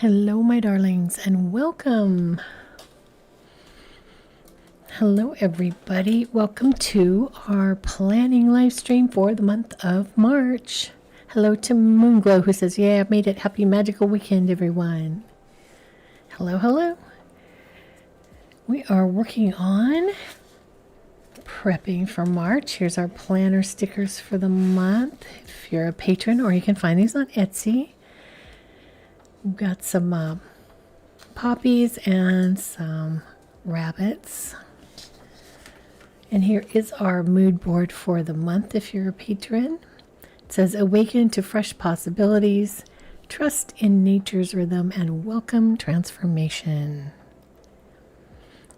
Hello, my darlings, and welcome. Hello, everybody. Welcome to our planning live stream for the month of March. Hello to Moonglow, who says, yeah, I've made it. Happy magical weekend, everyone. Hello, hello. We are working on prepping for March. Here's our planner stickers for the month. If you're a patron, or you can find these on Etsy. We've got some poppies and some rabbits. And here is our mood board for the month if you're a patron. It says, awaken to fresh possibilities, Trust in nature's rhythm and welcome transformation.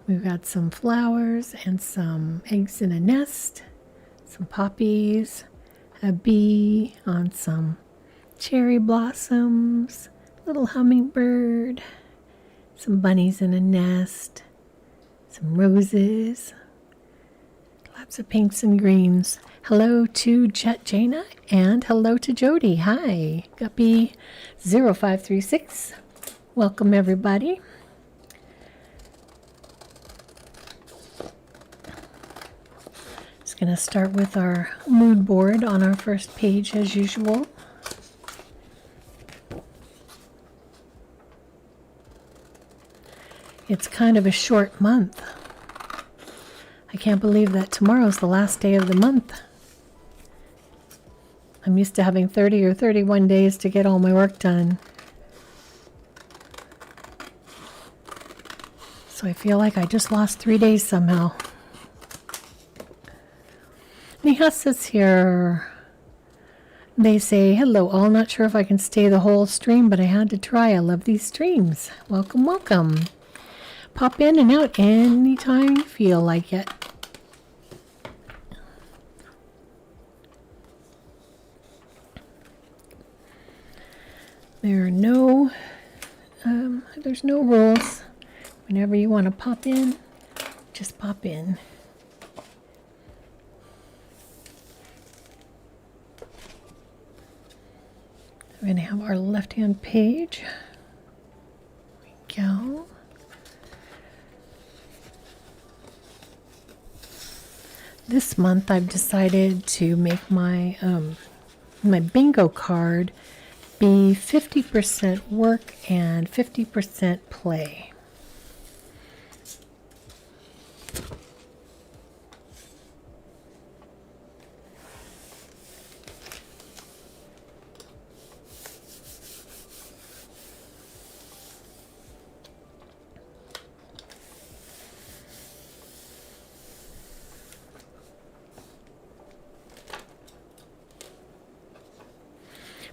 We've got some flowers and some eggs in a nest, some poppies, a bee on some cherry blossoms, little hummingbird, some bunnies in a nest, some roses, lots of pinks and greens. Hello to Jana and hello to Jody. Hi, Guppy 0536. Welcome everybody. Just going to start with our mood board on our first page as usual. It's kind of a short month. I can't believe that tomorrow's the last day of the month. I'm used to having 30 or 31 days to get all my work done. So I feel like I just lost 3 days somehow. Neha says here, they say, hello all, not sure if I can stay the whole stream, but I had to try. I love these streams. Welcome, welcome. Pop in and out anytime you feel like it. There are no, there's no rules. Whenever you want to pop in, just pop in. We're going to have our left-hand page. There we go. This month I've decided to make my my bingo card be 50% work and 50% play.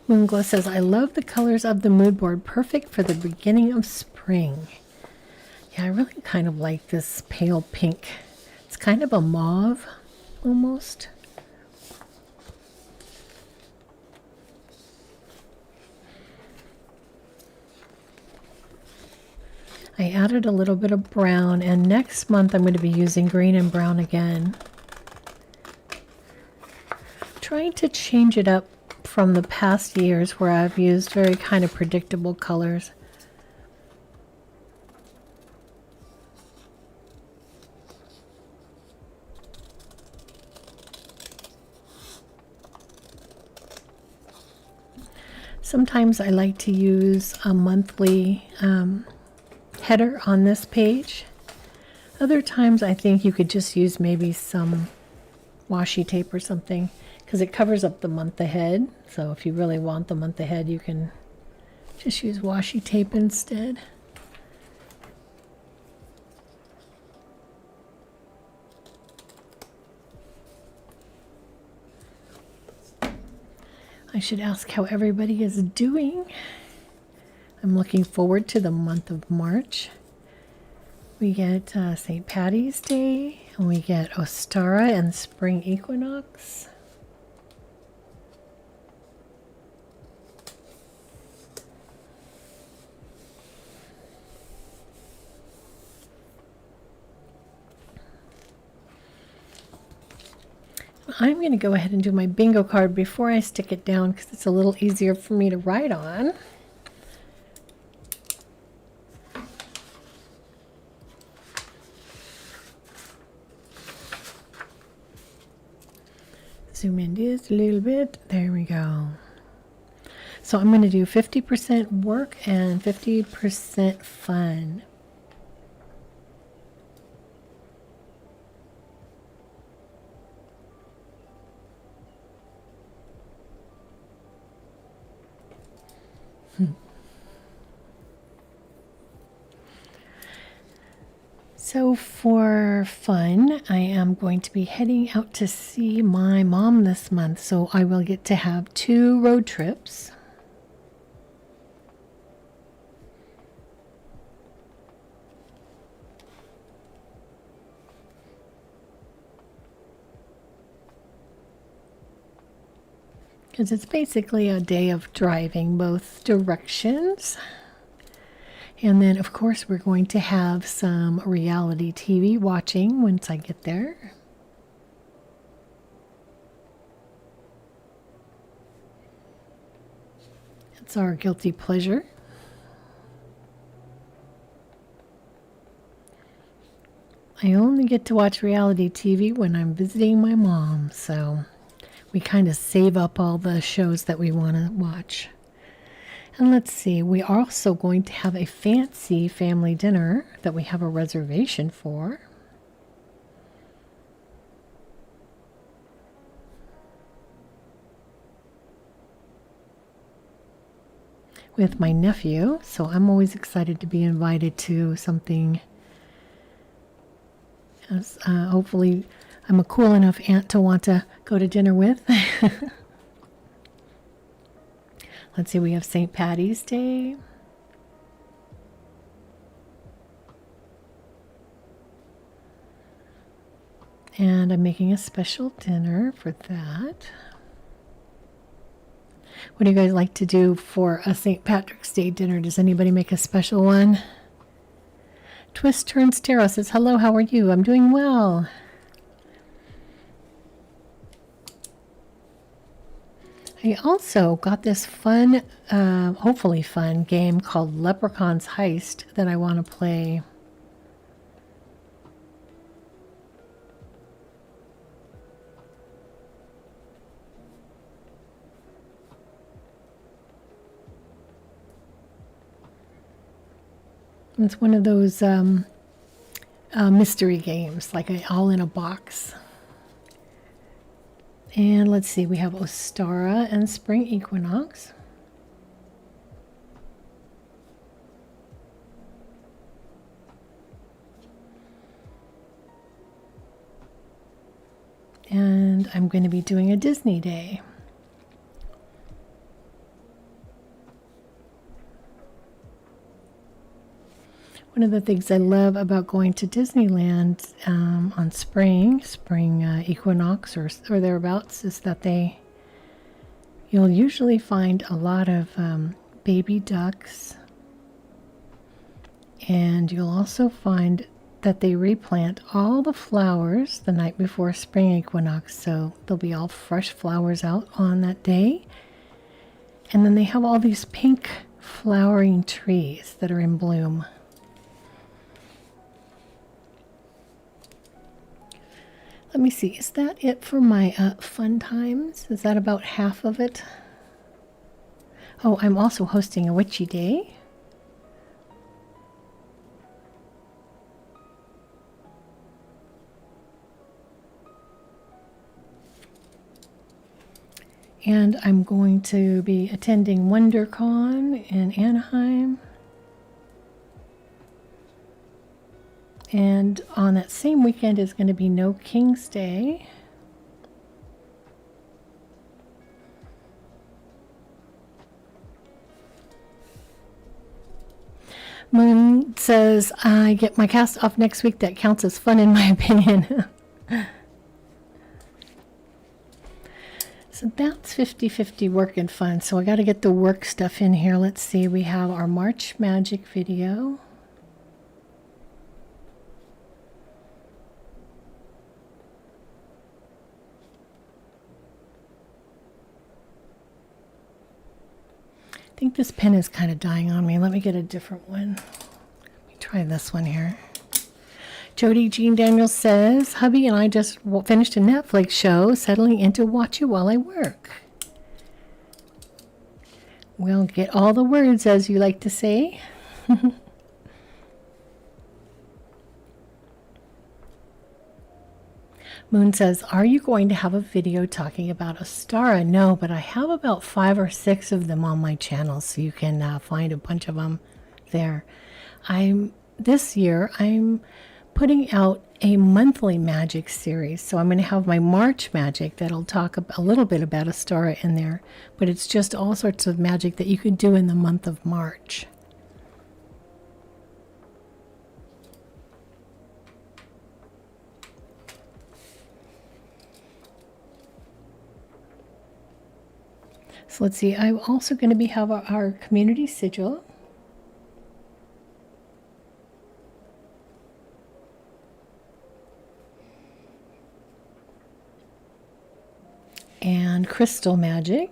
Moonglow says, I love the colors of the mood board. Perfect for the beginning of spring. Yeah, I really kind of like this pale pink. It's kind of a mauve, almost. I added a little bit of brown, and next month I'm going to be using green and brown again. Trying to change it up from the past years where I've used very kind of predictable colors. Sometimes I like to use a monthly header on this page. Other times I think you could just use maybe some washi tape or something, because it covers up the month ahead. So if you really want the month ahead, you can just use washi tape instead. I should ask how everybody is doing. I'm looking forward to the month of March. We get St. Patty's Day, and we get Ostara and Spring Equinox. I'm going to go ahead and do my bingo card before I stick it down because it's a little easier for me to write on. Zoom in just a little bit. There we go. So I'm going to do 50% work and 50% fun. So for fun, I am going to be heading out to see my mom this month. So I will get to have 2 road trips. because it's basically a day of driving both directions. And then, of course, we're going to have some reality TV watching once I get there. It's our guilty pleasure. I only get to watch reality TV when I'm visiting my mom, so we kind of save up all the shows that we want to watch. And let's see, we are also going to have a fancy family dinner that we have a reservation for. With my nephew, so I'm always excited to be invited to something. Hopefully I'm a cool enough aunt to want to go to dinner with. Let's see, we have St. Patty's Day. And I'm making a special dinner for that. What do you guys like to do for a St. Patrick's Day dinner? Does anybody make a special one? Twist Turns Tarot says, hello, how are you? I'm doing well. I also got this fun, hopefully fun game called Leprechaun's Heist that I want to play. It's one of those mystery games, like all in a box. And let's see, we have Ostara and Spring Equinox. And I'm going to be doing a Disney Day. One of the things I love about going to Disneyland on spring equinox or thereabouts is that you'll usually find a lot of baby ducks, and you'll also find that they replant all the flowers the night before spring equinox, so there'll be all fresh flowers out on that day. And then they have all these pink flowering trees that are in bloom. Let me see, is that it for my fun times? Is that about half of it? Oh, I'm also hosting a witchy day. And I'm going to be attending WonderCon in Anaheim. And on that same weekend is going to be No King's Day. Moon says, I get my cast off next week. That counts as fun in my opinion. So that's 50-50 work and fun. So I got to get the work stuff in here. Let's see. We have our March Magic video. I think this pen is kind of dying on me. Let me get a different one. Let me try this one here. Jody Jean Daniels says, hubby and I just finished a Netflix show, settling in to watch it while I work. We'll get all the words, as you like to say. Moon says, are you going to have a video talking about Ostara? No, but I have about 5 or 6 of them on my channel, so you can find a bunch of them there. This year, I'm putting out a monthly magic series. So I'm going to have my March magic that'll talk a little bit about Ostara in there, but it's just all sorts of magic that you could do in the month of March. So let's see, I'm also going to have our community sigil. And crystal magic.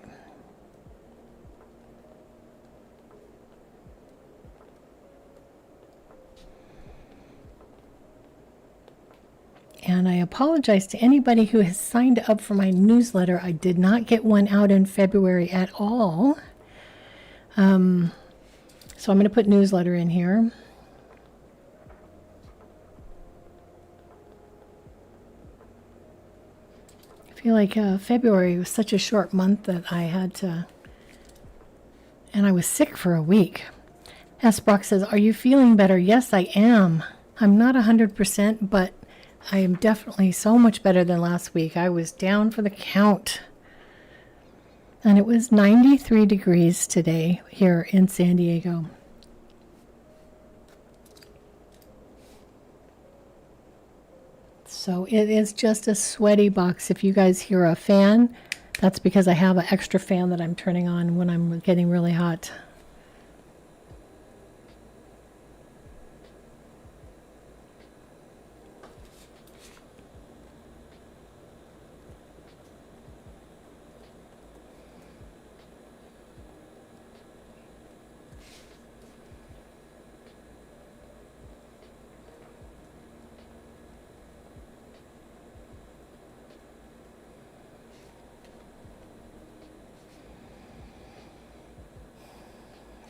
And I apologize to anybody who has signed up for my newsletter. I did not get one out in February at all. So I'm going to put newsletter in here. I feel like February was such a short month that I had to, and I was sick for a week. S. Brock says, are you feeling better? Yes, I am. I'm not 100%, but I am definitely so much better than last week. I was down for the count. And it was 93 degrees today here in San Diego. So it is just a sweaty box. If you guys hear a fan, that's because I have an extra fan that I'm turning on when I'm getting really hot.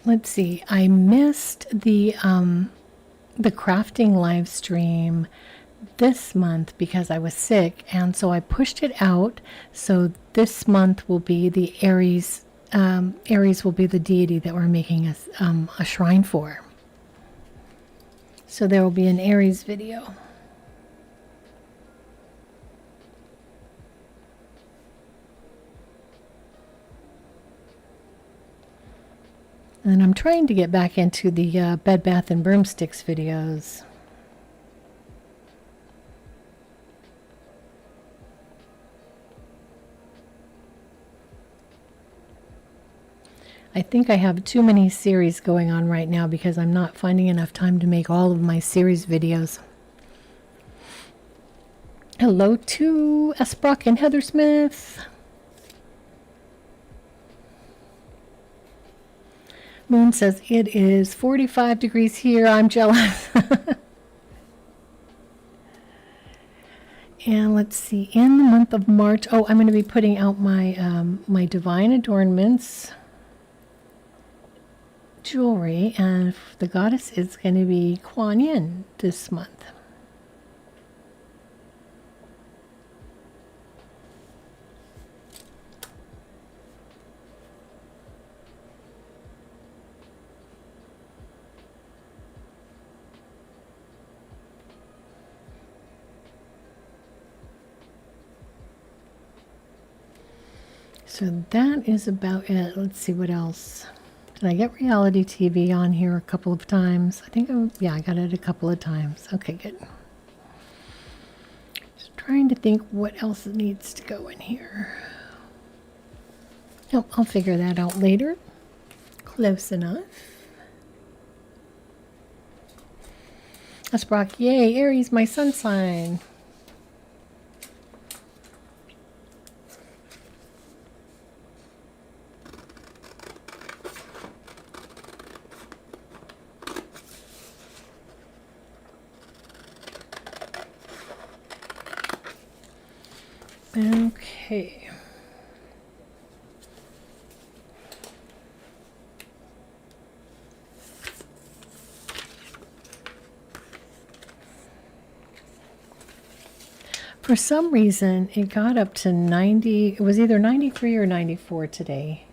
Let's see, I missed the crafting live stream this month because I was sick, and so I pushed it out. So this month will be the Aries. Aries will be the deity that we're making a shrine for. So there will be an Aries video. And I'm trying to get back into the Bed Bath and Broomsticks videos. I think I have too many series going on right now because I'm not finding enough time to make all of my series videos. Hello to S. Brock and Heather Smith. Moon says it is 45 degrees here. I'm jealous. And let's see, in the month of March, I'm going to be putting out my my Divine Adornments jewelry, and the goddess is going to be Kuan Yin this month. So that is about it. Let's see what else. Did I get reality TV on here a couple of times? I think, yeah, I got it a couple of times. Okay, good. Just trying to think what else needs to go in here. Nope, I'll figure that out later. Close enough. That's Brock. Yay, Aries, my sun sign. Okay. For some reason, it got up to 90. It was either 93 or 94 today.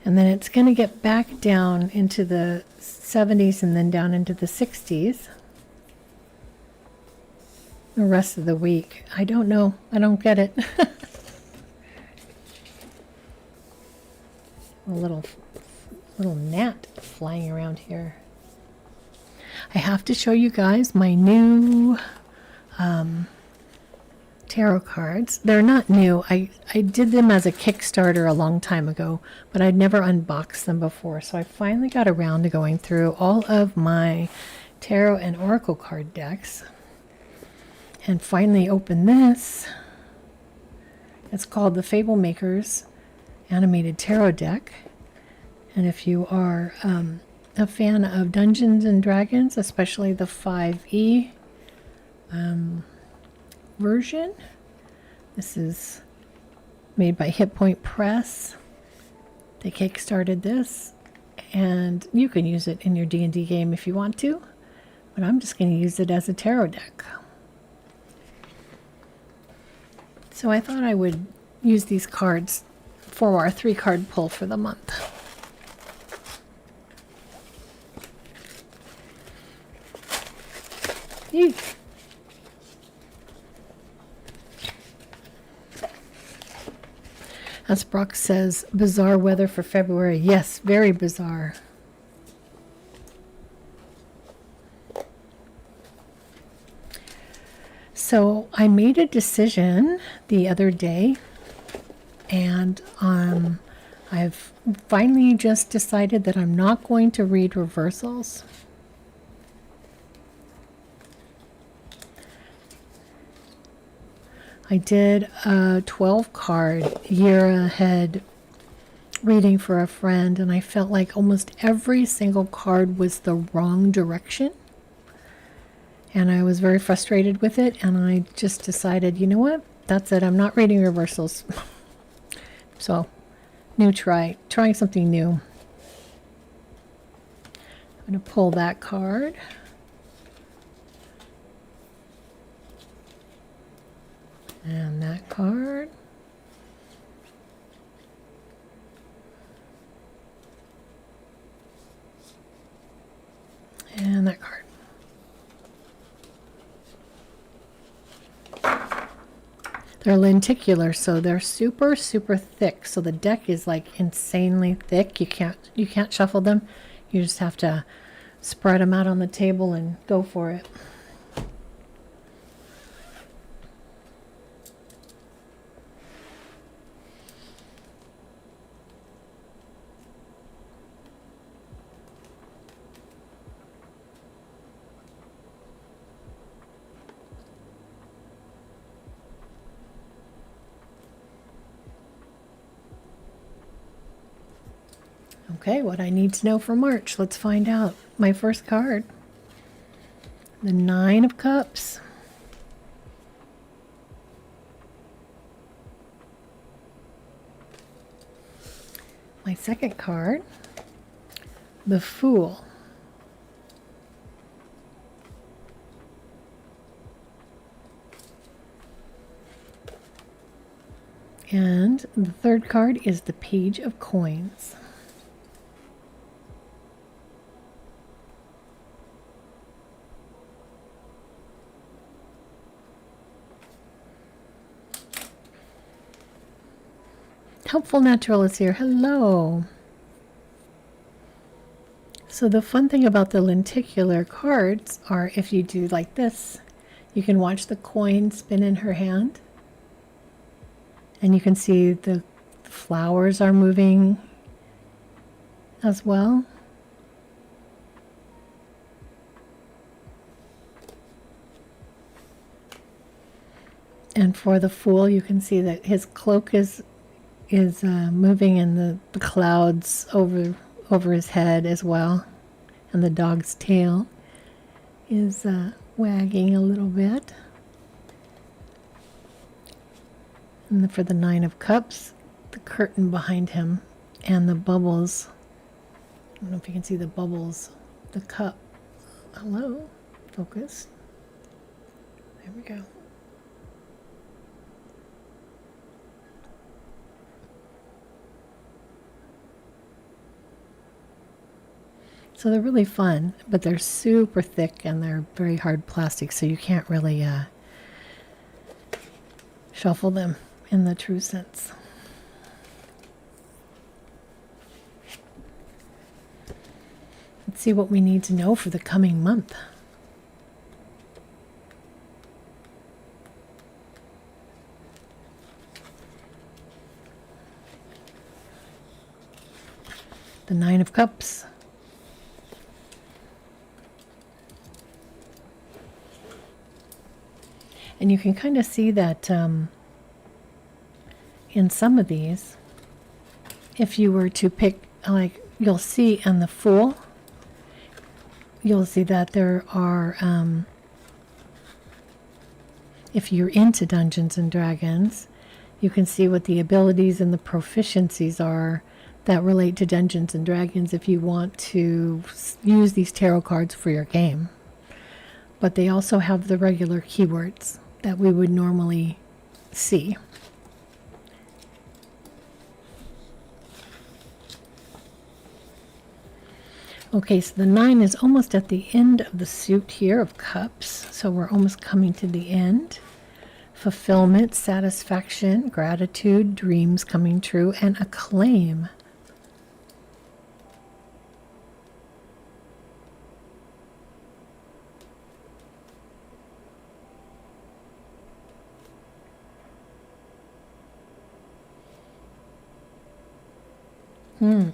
And then it's going to get back down into the 70s and then down into the 60s. The rest of the week. I don't know. I don't get it. A little gnat flying around here. I have to show you guys my new tarot cards. They're not new. I did them as a Kickstarter a long time ago, but I'd never unboxed them before. So I finally got around to going through all of my tarot and oracle card decks and finally opened this. It's called the Fable Makers Animated Tarot Deck. And if you are a fan of Dungeons and Dragons, especially the 5e version, this is made by Hit Point Press. They kickstarted this, and you can use it in your D&D game if you want to, but I'm just going to use it as a tarot deck. So I thought I would use these cards for our 3-card pull for the month. Eek. As Brock says, bizarre weather for February. Yes, very bizarre. So I made a decision the other day, and I've finally just decided that I'm not going to read reversals. I did a 12-card year ahead reading for a friend, and I felt like almost every single card was the wrong direction. And I was very frustrated with it, and I just decided, you know what? That's it. I'm not reading reversals. So, trying something new. I'm going to pull that card. And that card. And that card. They're lenticular, so they're super, super thick. So the deck is like insanely thick. You can't shuffle them. You just have to spread them out on the table and go for it. Okay, what I need to know for March. Let's find out. My first card. The 9 of Cups. My second card. The Fool. And the third card is the Page of Coins. Helpful Natural is here. Hello. So the fun thing about the lenticular cards are if you do like this, you can watch the coin spin in her hand. And you can see the flowers are moving as well. And for the Fool, you can see that his cloak is moving in the clouds over his head as well, and the dog's tail is wagging a little bit. And for the 9 of Cups, the curtain behind him and the bubbles. I don't know if you can see the bubbles. The cup. Hello, focus. There we go. So they're really fun, but they're super thick and they're very hard plastic, so you can't really shuffle them in the true sense. Let's see what we need to know for the coming month. The Nine of Cups. And you can kind of see that in some of these, if you were to pick, like you'll see in the Fool, you'll see that there are, if you're into Dungeons and Dragons, you can see what the abilities and the proficiencies are that relate to Dungeons and Dragons if you want to use these tarot cards for your game. But they also have the regular keywords that we would normally see. Okay, so the 9 is almost at the end of the suit here of cups. So we're almost coming to the end. Fulfillment, satisfaction, gratitude, dreams coming true, and acclaim.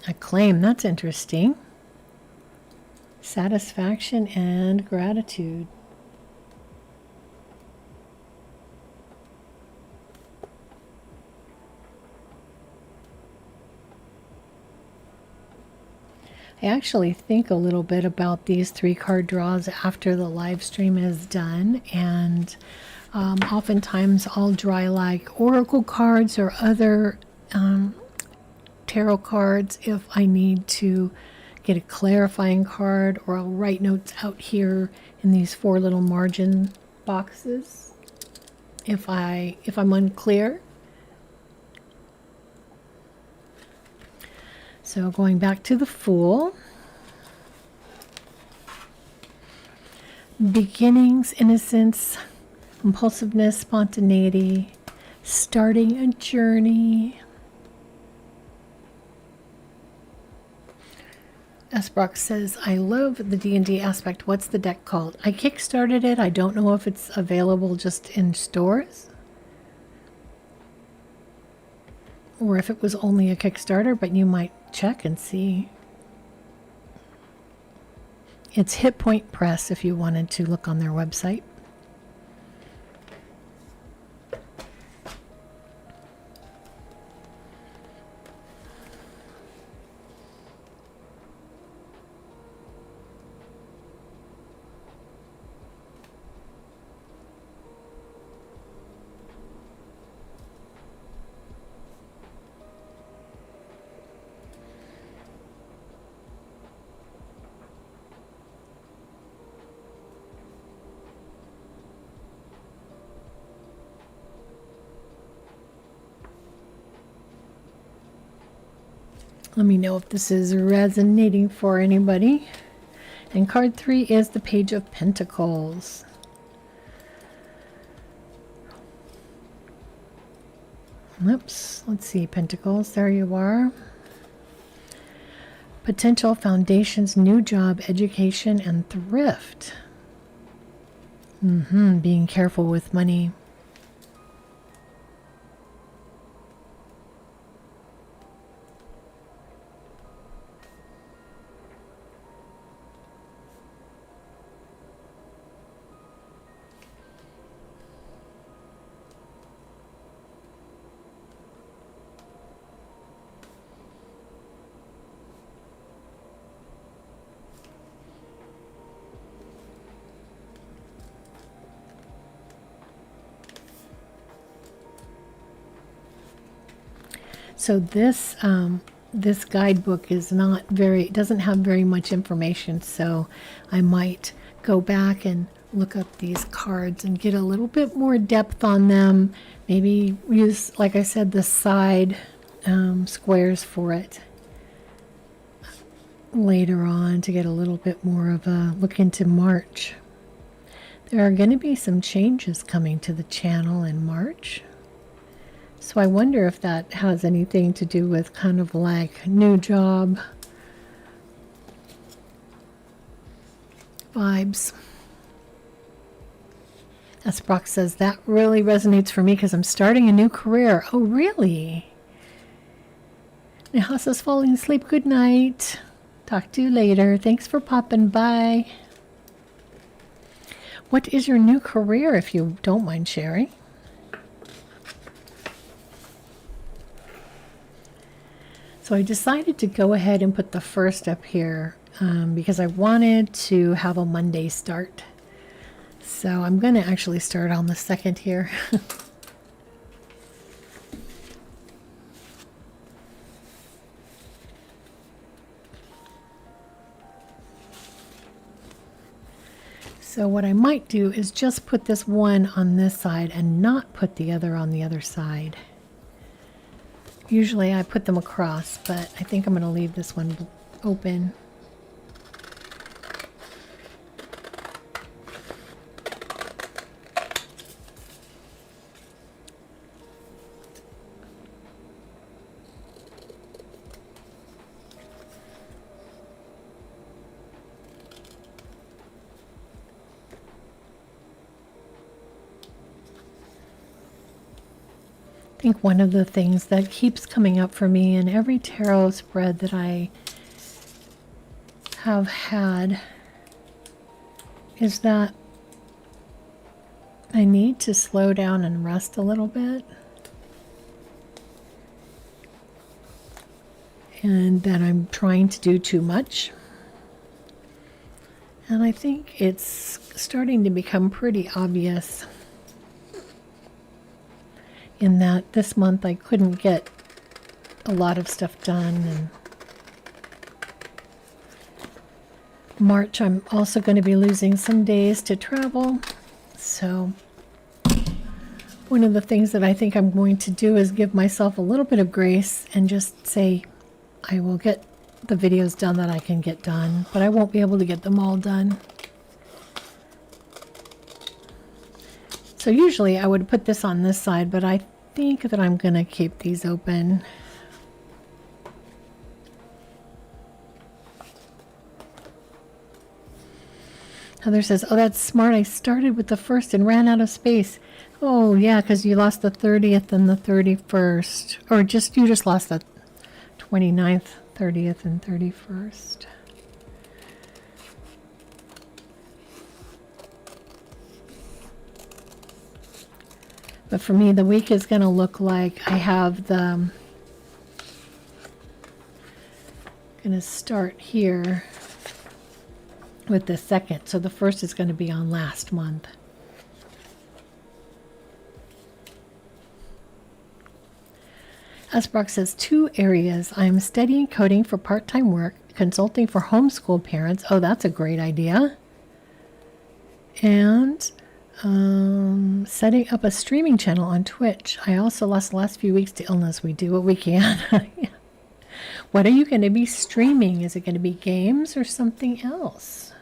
Acclaim, that's interesting. Satisfaction and gratitude. I actually think a little bit about these 3 card draws after the live stream is done, and oftentimes I'll draw like oracle cards or other tarot cards if I need to get a clarifying card, or I'll write notes out here in these 4 little margin boxes if I'm unclear. So going back to the Fool. Beginnings, innocence, impulsiveness, spontaneity, starting a journey. Esbrock says, I love the D&D aspect. What's the deck called? I kickstarted it. I don't know if it's available just in stores or if it was only a Kickstarter, but you might check and see. It's Hit Point Press if you wanted to look on their website. Let me know if this is resonating for anybody. And card 3 is the Page of Pentacles. Oops, let's see, Pentacles, there you are. Potential, foundations, new job, education, and thrift. Being careful with money. So this this guidebook is not very, doesn't have very much information, so I might go back and look up these cards and get a little bit more depth on them. Maybe use, like I said, the side squares for it later on to get a little bit more of a look into March. There are going to be some changes coming to the channel in March. So I wonder if that has anything to do with kind of like new job vibes. As Brock says, that really resonates for me because I'm starting a new career. Oh, really? Nahasa's falling asleep. Good night. Talk to you later. Thanks for popping by. What is your new career, if you don't mind sharing? So I decided to go ahead and put the first up here because I wanted to have a Monday start. So I'm going to actually start on the second here. So what I might do is just put this one on this side and not put the other on the other side. Usually I put them across, but I think I'm going to leave this one open. I think one of the things that keeps coming up for me in every tarot spread that I have had is that I need to slow down and rest a little bit, and that I'm trying to do too much. And I think it's starting to become pretty obvious in that this month I couldn't get a lot of stuff done, and March I'm also going to be losing some days to travel. So one of the things that I think I'm going to do is give myself a little bit of grace and just say I will get the videos done that I can get done, but I won't be able to get them all done. So usually I would put this on this side, but I think that I'm going to keep these open. Heather says, oh, that's smart. I started with the first and ran out of space. Oh, yeah, because you lost the 30th and the 31st. Or you just lost the 29th, 30th, and 31st. But for me, the week is going to look like I have the, going to start here with the second. So the first is going to be on last month. Asbrock says, 2 areas. I'm studying coding for part-time work, consulting for homeschool parents. Oh, that's a great idea. And setting up a streaming channel on Twitch. I also lost the last few weeks to illness. We do what we can. What are you going to be streaming? Is it going to be games or something else?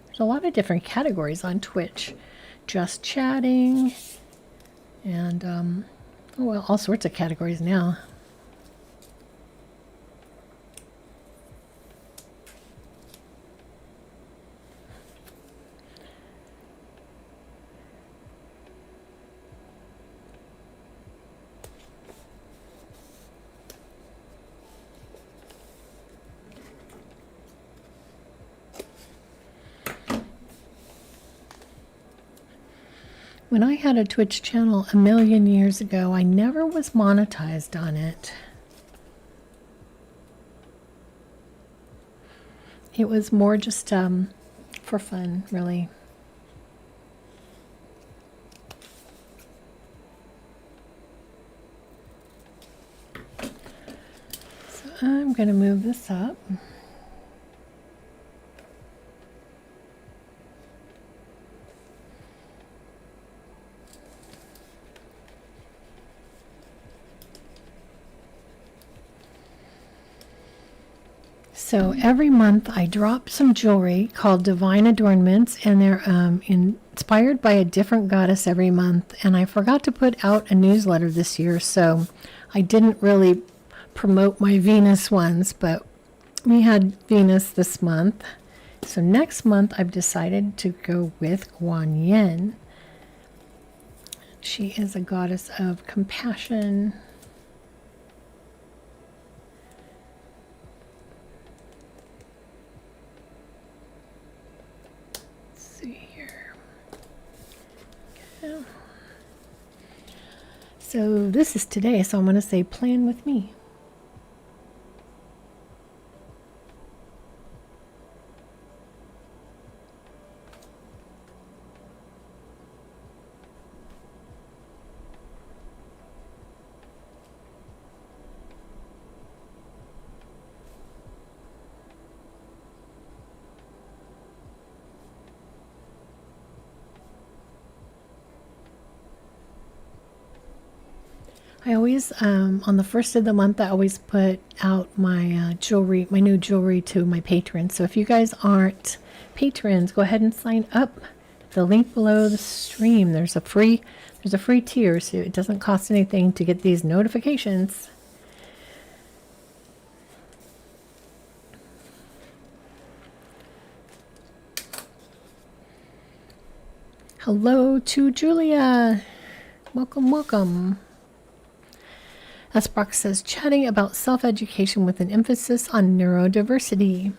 There's a lot of different categories on Twitch. Just chatting and oh, well, all sorts of categories now. When I had a Twitch channel a million years ago, I never was monetized on it. It was more just for fun, really. So I'm going to move this up. So every month I drop some jewelry called Divine Adornments, and they're inspired by a different goddess every month. And I forgot to put out a newsletter this year, so I didn't really promote my Venus ones, but we had Venus this month. So next month I've decided to go with Guan Yin. She is a goddess of compassion So this is today, so I'm going to say plan with me. I always, on the first of the month, I always put out my jewelry, my new jewelry to my patrons. So if you guys aren't patrons, go ahead and sign up. The link below the stream. There's a free tier, so it doesn't cost anything to get these notifications. Hello to Julia. Welcome, welcome. Brock says, chatting about self-education with an emphasis on neurodiversity.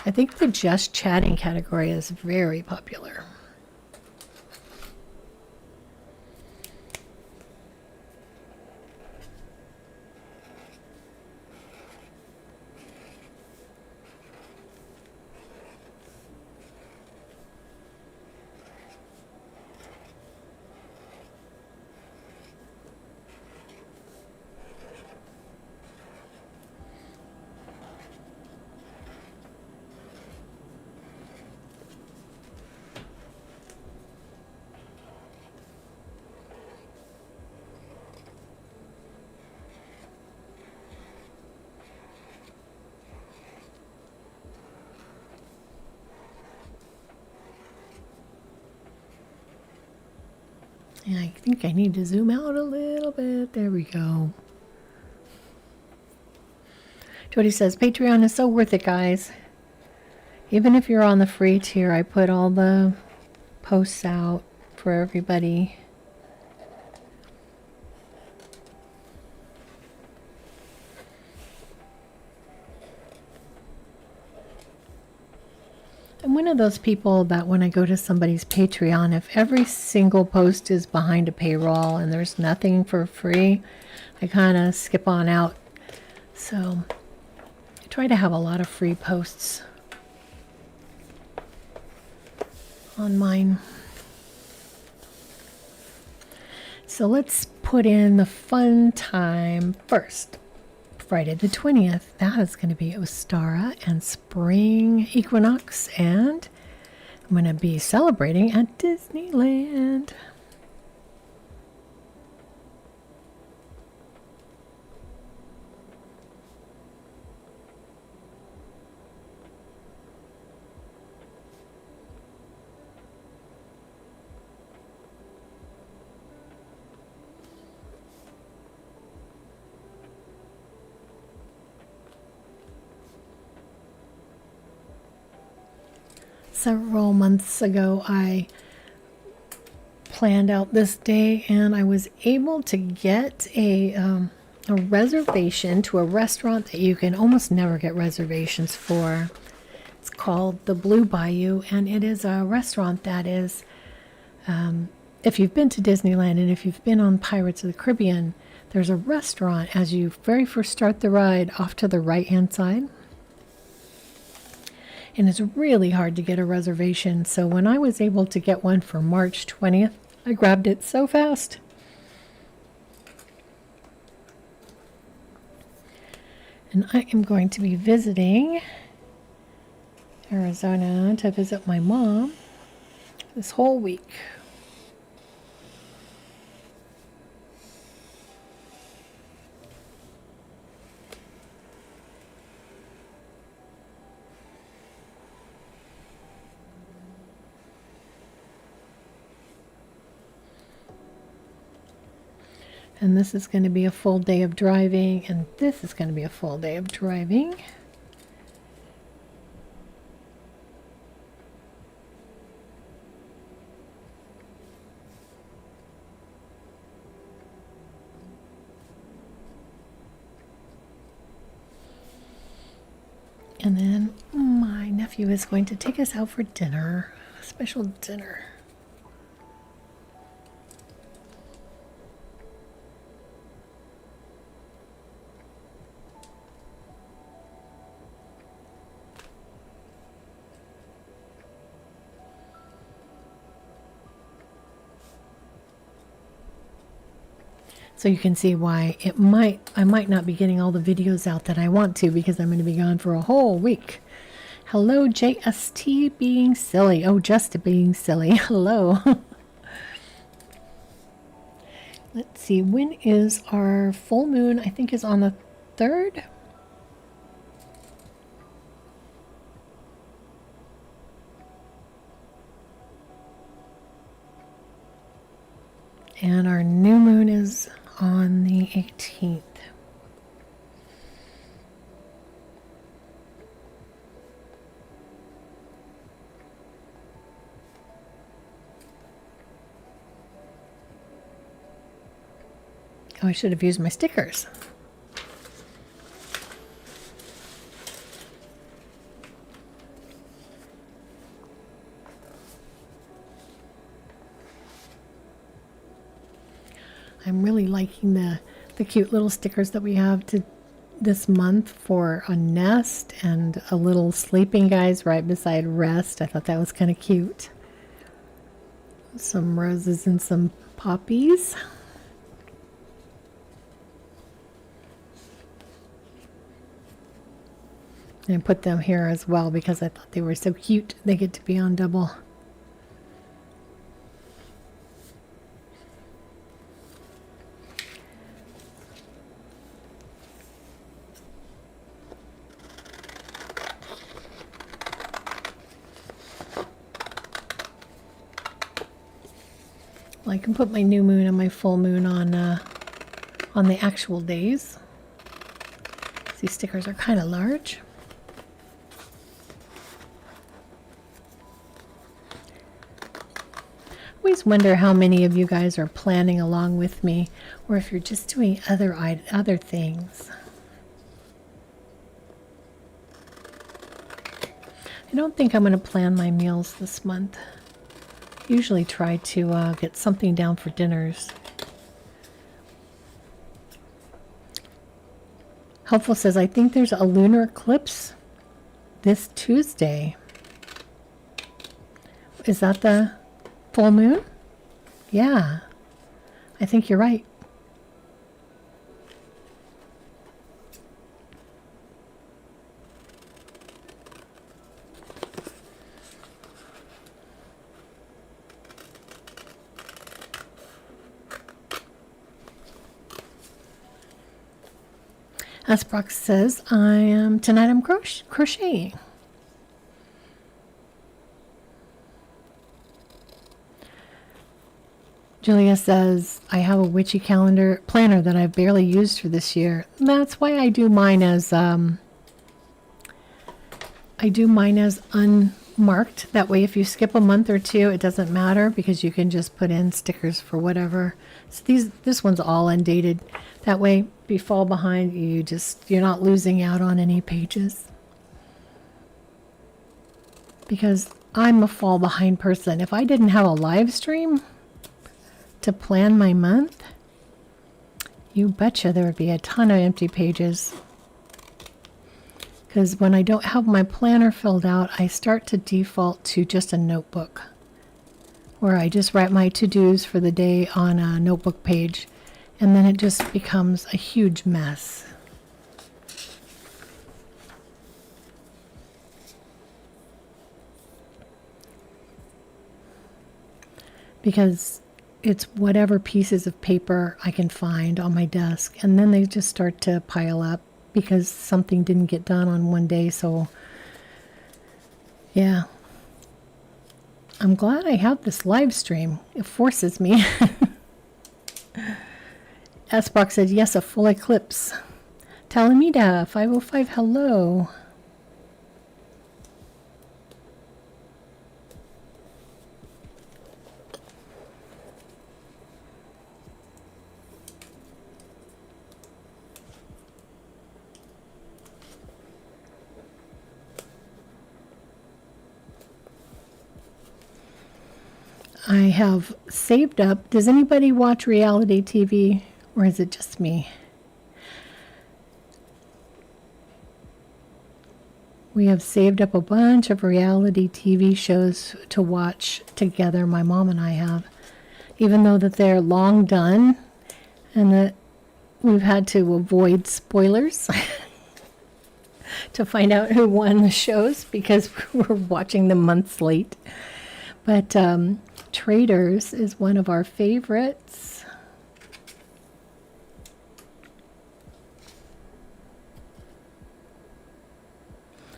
I think the just chatting category is very popular. And I think I need to zoom out a little bit. There we go. Jody says, Patreon is so worth it, guys. Even if you're on the free tier, I put all the posts out for everybody. I'm one of those people that when I go to somebody's Patreon, if every single post is behind a paywall and there's nothing for free, I kind of skip on out. So I try to have a lot of free posts on mine. So let's put in the fun time first. Friday the 20th, that is going to be Ostara and spring equinox, and I'm going to be celebrating at Disneyland. Several months ago, I planned out this day, and I was able to get a reservation to a restaurant that you can almost never get reservations for. It's called the Blue Bayou, and it is a restaurant that is, if you've been to Disneyland and if you've been on Pirates of the Caribbean, there's a restaurant as you very first start the ride off to the right-hand side. And it's really hard to get a reservation. So when I was able to get one for March 20th, I grabbed it so fast. And I am going to be visiting Arizona to visit my mom this whole week. And this is going to be a full day of driving, and this is going to be a full day of driving. And then my nephew is going to take us out for dinner, a special dinner. So you can see why I might not be getting all the videos out that I want to, because I'm going to be gone for a whole week. Hello, JST being silly. Oh, just being silly. Hello. Let's see, when is our full moon? I think is on the 3rd. And our new moon is on the 18th. Oh, I should have used my stickers. I'm really liking the cute little stickers that we have this month for a nest and a little sleeping guys right beside rest. I thought that was kind of cute. Some roses and some poppies. And I put them here as well because I thought they were so cute. They get to be on double. Well, I can put my new moon and my full moon on the actual days. These stickers are kind of large. I always wonder how many of you guys are planning along with me, or if you're just doing other things. I don't think I'm going to plan my meals this month. Usually try to get something down for dinners. Helpful says, I think there's a lunar eclipse this Tuesday. Is that the full moon? Yeah, I think you're right. As Brock says, tonight I'm crocheting. Julia says, I have a witchy calendar planner that I've barely used for this year. That's why I do mine as unmarked. That way if you skip a month or two, it doesn't matter because you can just put in stickers for whatever. So this one's all undated. That way, if you fall behind, you're not losing out on any pages. Because I'm a fall behind person. If I didn't have a live stream to plan my month, you betcha there would be a ton of empty pages. Because when I don't have my planner filled out, I start to default to just a notebook, where I just write my to-dos for the day on a notebook page, and then it just becomes a huge mess. Because it's whatever pieces of paper I can find on my desk, and then they just start to pile up because something didn't get done on one day. So yeah, I'm glad I have this live stream. It forces me. S-Brock said, yes, a full eclipse. Talamida 505, hello. I have saved up. Does anybody watch reality TV, or is it just me? We have saved up a bunch of reality TV shows to watch together, my mom and I have. Even though that they're long done, and that we've had to avoid spoilers to find out who won the shows because we're watching them months late. But Traders is one of our favorites.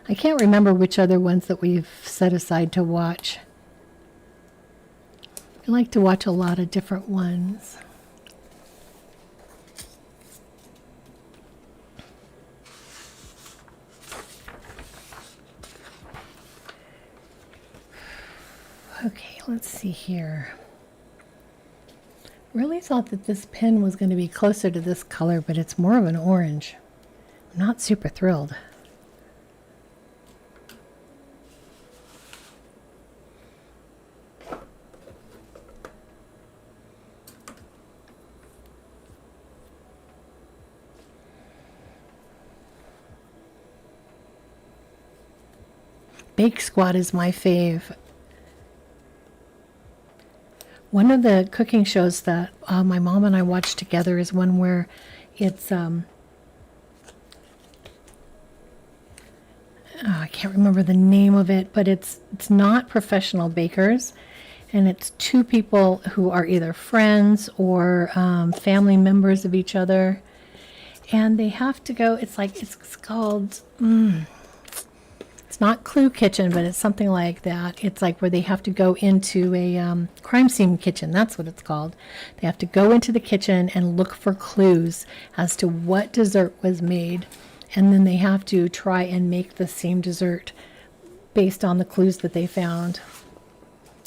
I can't remember which other ones that we've set aside to watch. I like to watch a lot of different ones. Okay, let's see here. Really thought that this pen was going to be closer to this color, but it's more of an orange. I'm not super thrilled. Bake Squad is my fave. One of the cooking shows that my mom and I watched together is one where it's, I can't remember the name of it, but it's not professional bakers, and it's two people who are either friends or family members of each other, and they have to go, it's called, it's not Clue Kitchen, but it's something like that. It's like where they have to go into a crime scene kitchen. That's what it's called. They have to go into the kitchen and look for clues as to what dessert was made. And then they have to try and make the same dessert based on the clues that they found.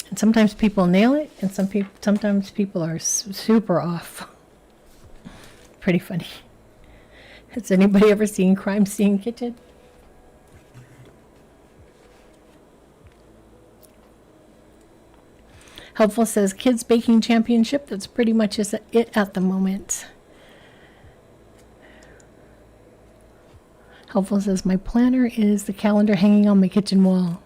And sometimes people nail it, and sometimes people are super off. Pretty funny. Has anybody ever seen Crime Scene Kitchen? Helpful says Kids Baking Championship. That's pretty much it at the moment. Helpful says my planner is the calendar hanging on my kitchen wall.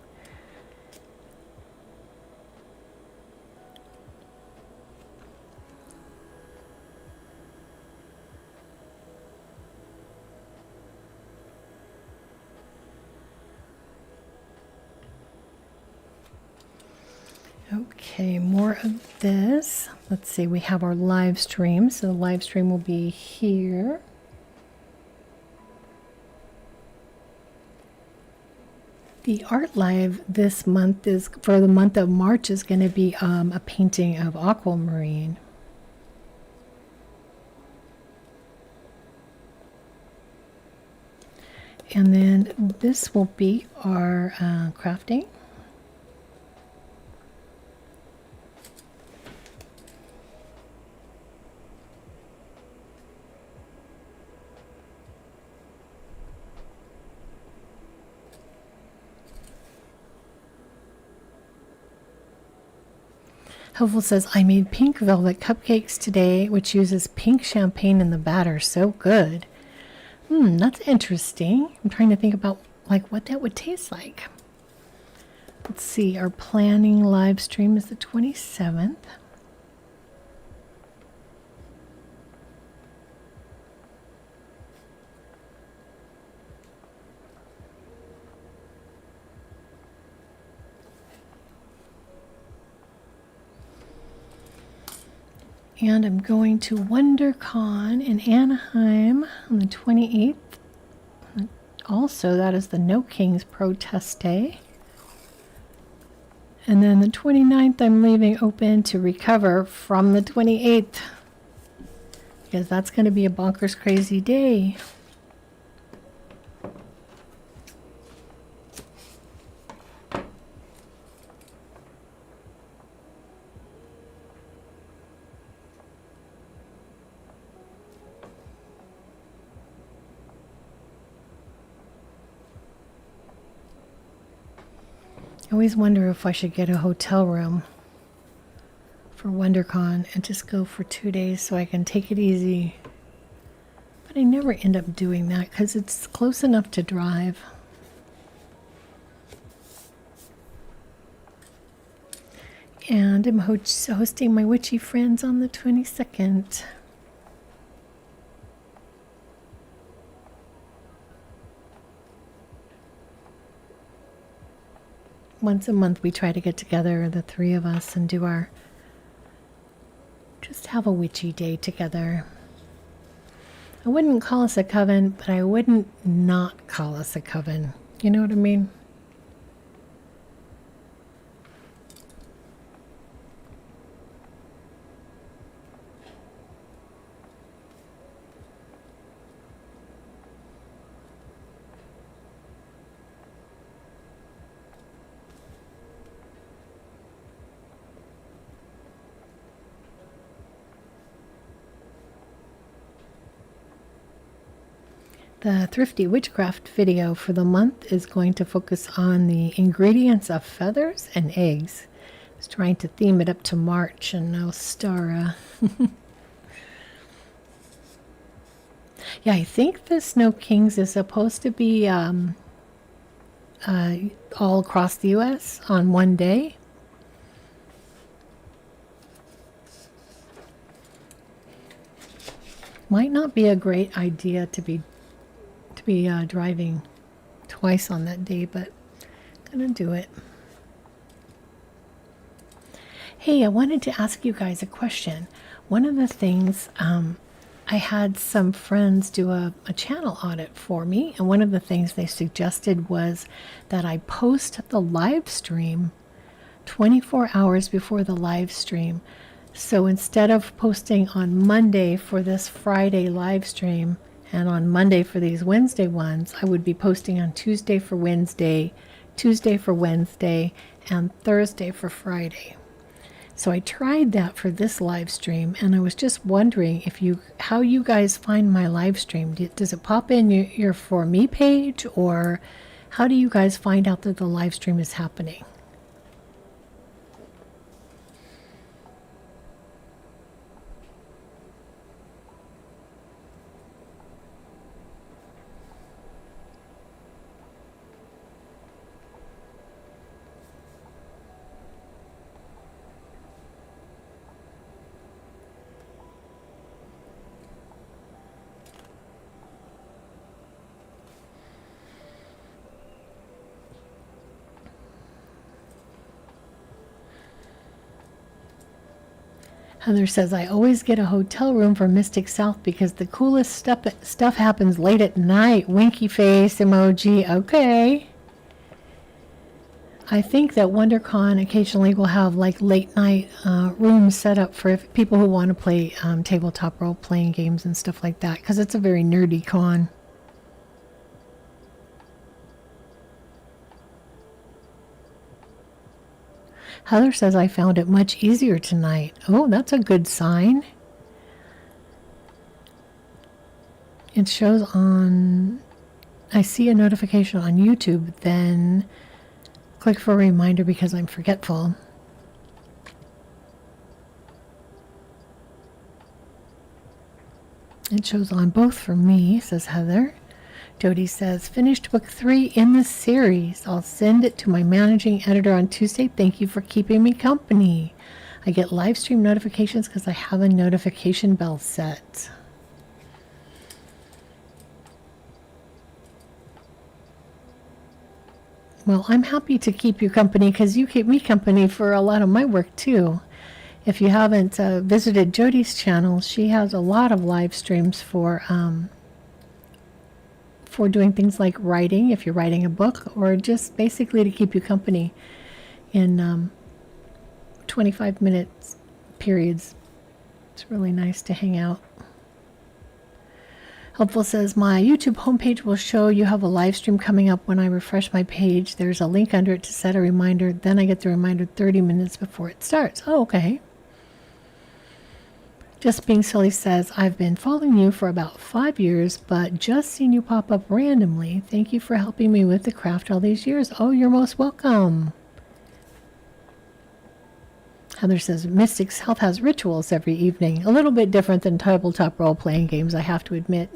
Okay, more of this. Let's see, we have our live stream. So the live stream will be here. The art live this month is, for the month of March, is going to be a painting of aquamarine. And then this will be our crafting. Helpful says, I made pink velvet cupcakes today, which uses pink champagne in the batter. So good. That's interesting. I'm trying to think about what that would taste like. Let's see, our planning live stream is the 27th. And I'm going to WonderCon in Anaheim on the 28th. Also, that is the No Kings protest day. And then the 29th, I'm leaving open to recover from the 28th. Because that's going to be a bonkers crazy day. I always wonder if I should get a hotel room for WonderCon and just go for 2 days so I can take it easy. But I never end up doing that because it's close enough to drive. And I'm hosting my witchy friends on the 22nd. once a month we try to get together, the three of us, and just have a witchy day together. I wouldn't call us a coven, but I wouldn't not call us a coven. You know what I mean? The Thrifty Witchcraft video for the month is going to focus on the ingredients of feathers and eggs. I was trying to theme it up to March and now Stara. Yeah, I think the Snow Kings is supposed to be all across the U.S. on one day. Might not be a great idea to be driving twice on that day, but gonna do it. Hey, I wanted to ask you guys a question. One of the things, I had some friends do a channel audit for me, and one of the things they suggested was that I post the live stream 24 hours before the live stream. So instead of posting on Monday for this Friday live stream, and on Monday for these Wednesday ones, I would be posting on Tuesday for Wednesday, Tuesday for Wednesday, and Thursday for Friday. So I tried that for this live stream, and I was just wondering how you guys find my live stream. Does it pop in your For Me page, or how do you guys find out that the live stream is happening? Heather says, I always get a hotel room for Mystic South because the coolest stuff happens late at night. Winky face emoji. Okay. I think that WonderCon occasionally will have like late night rooms set up for people who want to play tabletop role playing games and stuff like that, because it's a very nerdy con. Heather says, I found it much easier tonight. Oh, that's a good sign. It shows on, I see a notification on YouTube, then click for a reminder because I'm forgetful. It shows on both for me, says Heather. Jody says, finished book 3 in the series. I'll send it to my managing editor on Tuesday. Thank you for keeping me company. I get live stream notifications because I have a notification bell set. Well, I'm happy to keep you company because you keep me company for a lot of my work too. If you haven't visited Jody's channel, she has a lot of live streams for doing things like writing, if you're writing a book, or just basically to keep you company in 25 minutes periods. It's really nice to hang out. Helpful says, my YouTube homepage will show you have a live stream coming up. When I refresh my page, there's a link under it to set a reminder. Then I get the reminder 30 minutes before it starts. Oh, okay. Just Being Silly says, I've been following you for about 5 years, but just seen you pop up randomly. Thank you for helping me with the craft all these years. Oh, you're most welcome. Heather says, Mystic's Health has rituals every evening. A little bit different than tabletop role-playing games, I have to admit.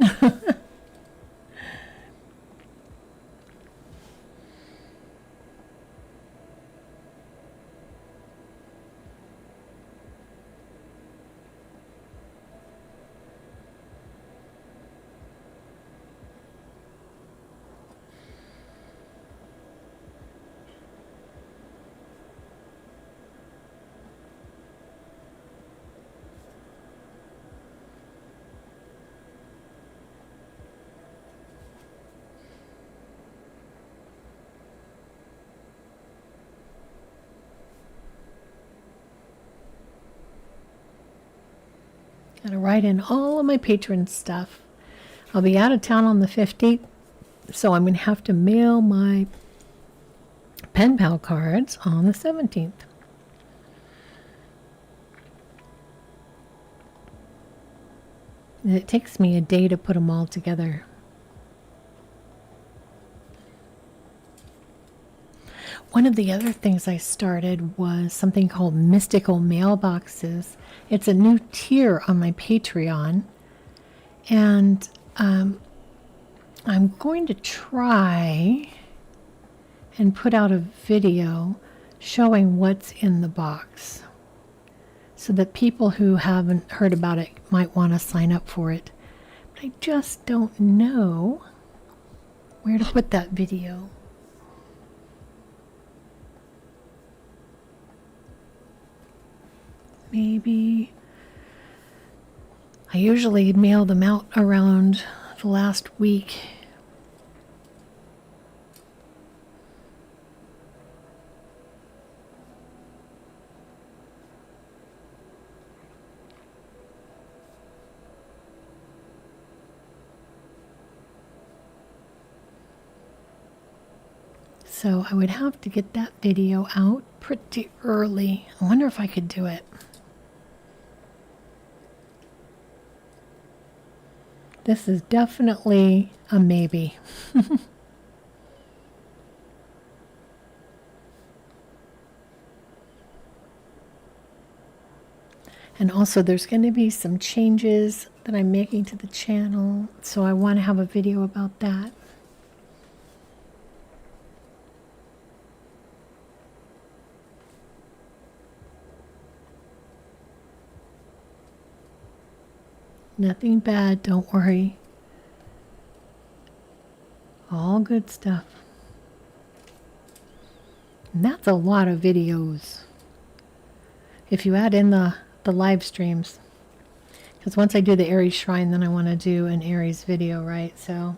Gotta write in all of my patron stuff. I'll be out of town on the 15th, so I'm going to have to mail my pen pal cards on the 17th. And it takes me a day to put them all together. One of the other things I started was something called Mystical Mailboxes. It's a new tier on my Patreon. And I'm going to try and put out a video showing what's in the box so that people who haven't heard about it might want to sign up for it. But I just don't know where to put that video. Maybe I usually mail them out around the last week. So I would have to get that video out pretty early. I wonder if I could do it. This is definitely a maybe. And also there's going to be some changes that I'm making to the channel, so I want to have a video about that. Nothing bad, don't worry. All good stuff. And that's a lot of videos. If you add in the live streams. Because once I do the Aries Shrine, then I want to do an Aries video, right? So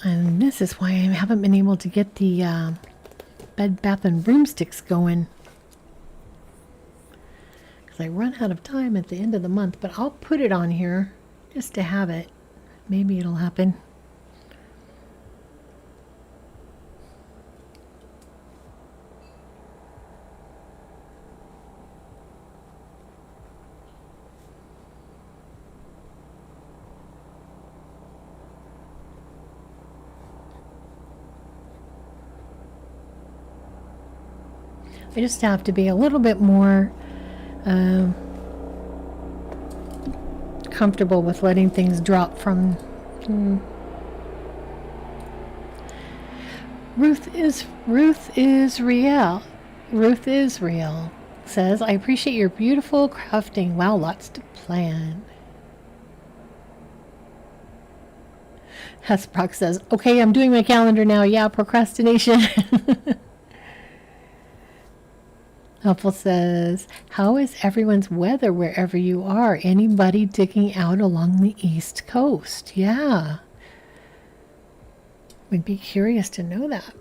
and this is why I haven't been able to get the Bed Bath and Broomsticks going. Because I run out of time at the end of the month. But I'll put it on here just to have it. Maybe it'll happen. I just have to be a little bit more comfortable with letting things drop from. Ruth is real. Ruth is real says, I appreciate your beautiful crafting. Wow, lots to plan. Hesbrock says, okay, I'm doing my calendar now. Yeah, procrastination. Helpful says, how is everyone's weather wherever you are? Anybody digging out along the East Coast? Yeah. We'd be curious to know that.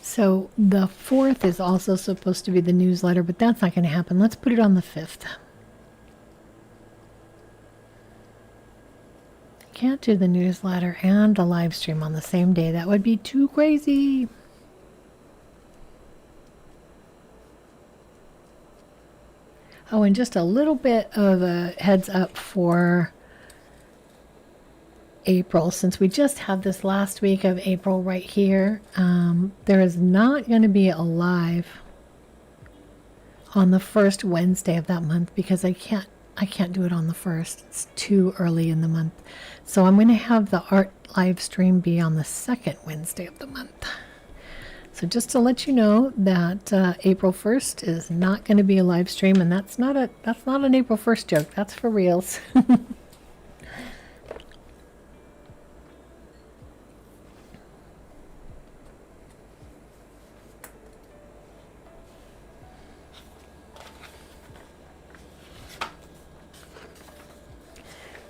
So the 4th is also supposed to be the newsletter, but that's not going to happen. Let's put it on the 5th. Can't do the newsletter and the live stream on the same day. That would be too crazy. Oh, and just a little bit of a heads up for April, since we just had this last week of April right here. There is not going to be a live on the first Wednesday of that month because I can't do it on the first. It's too early in the month. So I'm going to have the art live stream be on the second Wednesday of the month. So just to let you know that April 1st is not going to be a live stream, and that's not an April 1st joke. That's for reals. Let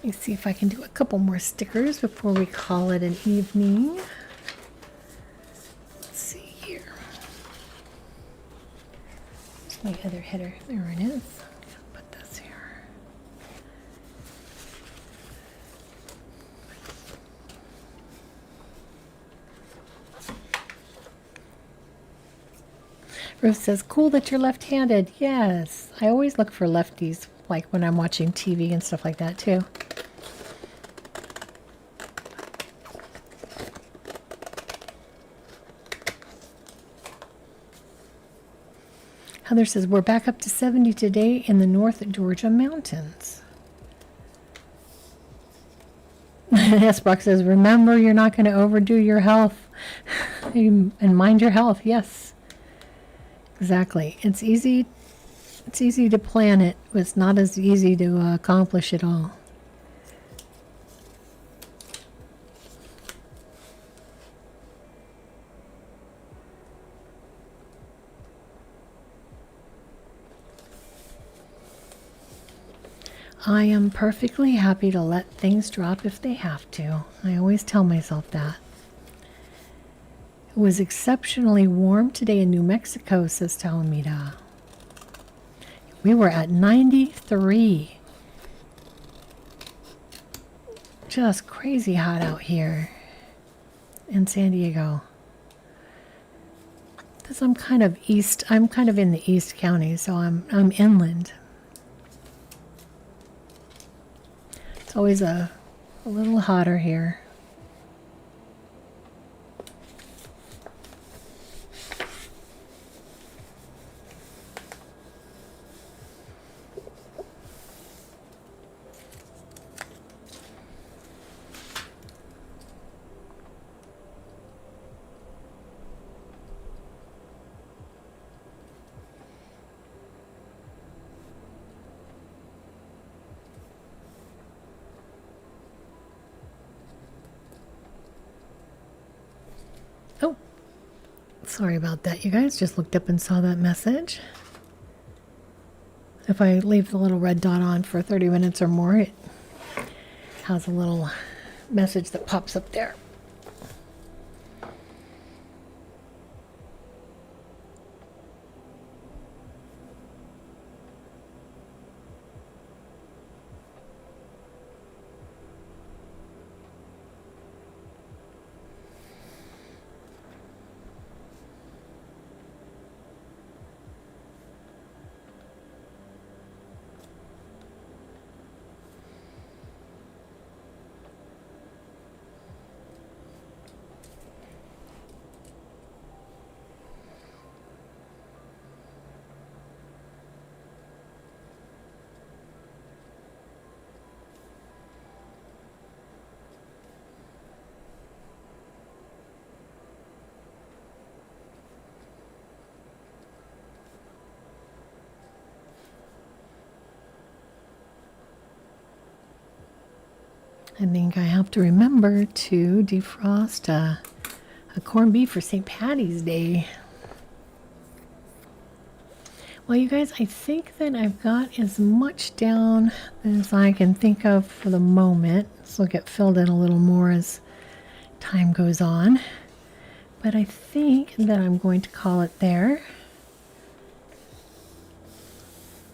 me see if I can do a couple more stickers before we call it an evening. Let's see here. Where's my other header? There it is. Put this here. Ruth says, cool that you're left-handed. Yes, I always look for lefties, like when I'm watching TV and stuff like that too. Heather says, we're back up to 70 today in the North Georgia mountains. Yes, Brock says, remember, you're not going to overdo your health. And mind your health. Yes, exactly. It's easy to plan it. It's not as easy to accomplish it all. I am perfectly happy to let things drop if they have to. I always tell myself that. It was exceptionally warm today in New Mexico, says Talamita. We were at 93. Just crazy hot out here in San Diego. Because I'm kind of in the East County, so I'm inland. It's always a little hotter here. Oh, sorry about that, you guys. Just looked up and saw that message. If I leave the little red dot on for 30 minutes or more, it has a little message that pops up there. I think I have to remember to defrost a corned beef for St. Patty's Day. Well, you guys, I think that I've got as much down as I can think of for the moment. This will get filled in a little more as time goes on. But I think that I'm going to call it there.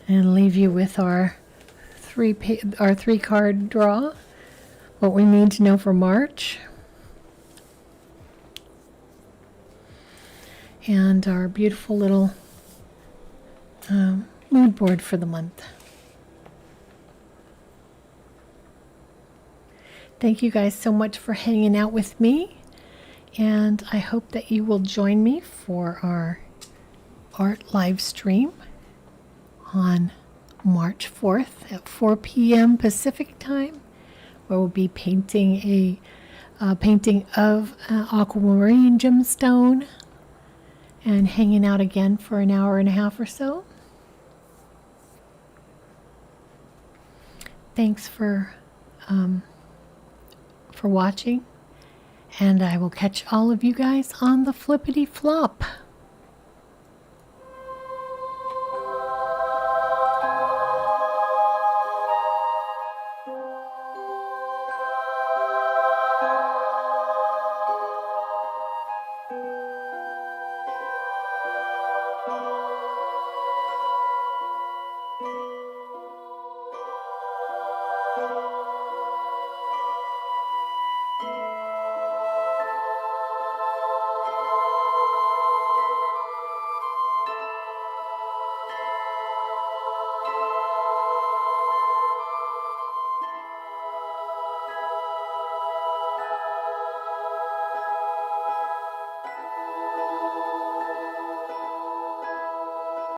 And leave you with our three card draw. What we need to know for March. And our beautiful little mood board for the month. Thank you guys so much for hanging out with me, and I hope that you will join me for our art live stream on March 4th at 4 p.m. Pacific time, where we'll be painting a painting of aquamarine gemstone and hanging out again for an hour and a half or so. Thanks for watching, and I will catch all of you guys on the flippity flop.